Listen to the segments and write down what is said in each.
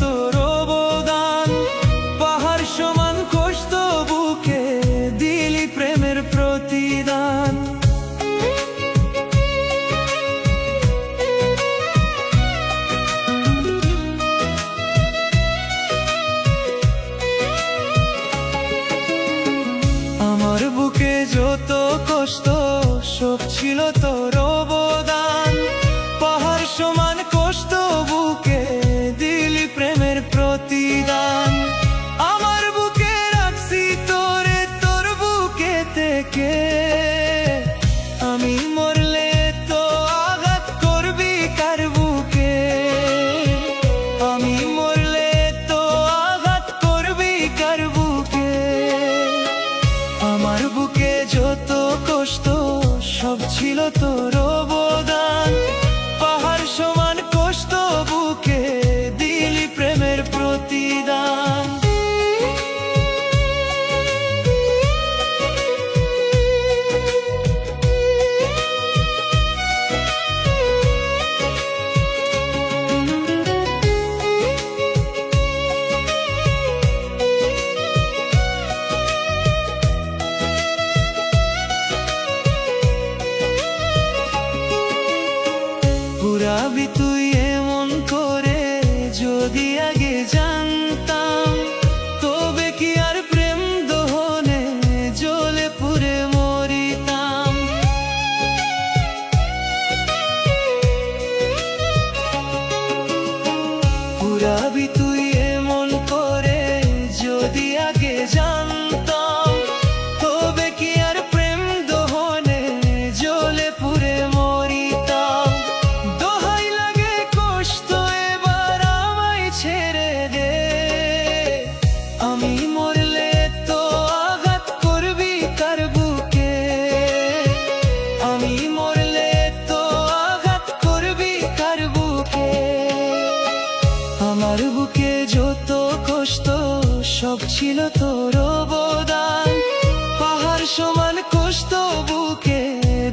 তোর অবদান। পাহাড় সমান কষ্ট বুকে দিলি প্রেমের প্রতিদান। আমার বুকে যত কষ্ট সব ছিল তোর অবদান। পাহাড় সমান কষ্ট বুকে দিলি প্রেমের প্রতিদান। আমার বুকে রাখছি তোরে, তোর বুকে থেকে। আমি মরলে তো আঘাত করবি কার বুকে? আমি মরলে তো আঘাত করবি কার বুকে? আমার বুকে যত কষ্ট সব ছিল তোর অবদান। পাহাড় সমান কষ্ট বুকে দিলি প্রেমের প্রতিদান। পুরাবি তুই এমন করে যদি আগে জানতাম, তবে কি আর প্রেম দহনে জ্বলে পুড়ে মরিতাম। পুরাবি তুই এমন করে যদি আগে জানতাম, তবে কি আর প্রেম দহনে জ্বলে পুড়ে মরিতাম। দোহাই লাগে কষ্ট এবার আমায় ছেড়ে দে। আমি মরলে তো আঘাত করবি কার বুকে? আমি মরলে তো আঘাত করবি কার বুকে? আমার বুকে যত কষ্ট সব ছিল তোর অবদান। পাহাড় সমান কষ্ট বুকে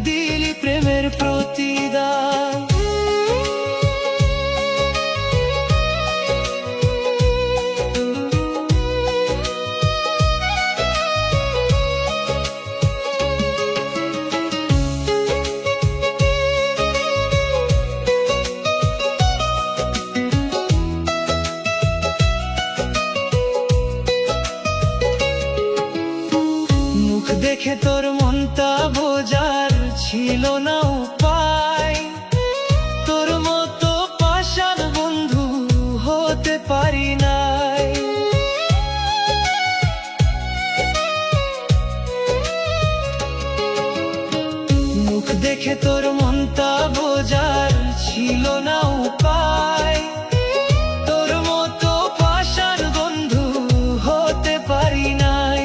দিলি প্রেমের প্রতিদান। মুখ দেখে তোর মনটা বোঝার ছিল না উপায়। তোর মতো পাষাণ বন্ধু হতে পারি নাই। মুখ দেখে তোর মনটা বোঝার ছিল না উপায়। তোর মতো পাষাণ বন্ধু হতে পারি নাই।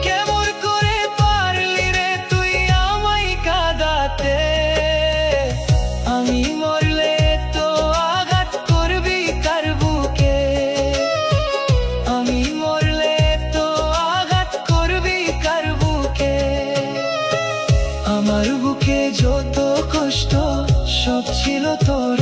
কেমন করে পারলি রে তুই আমায় কাঁদাতে? আমি মরলে তো আঘাত করবি কার বুকে? আমি মরলে তো আঘাত করবি কার বুকে? আমার বুকে যত কষ্ট সব ছিল তোর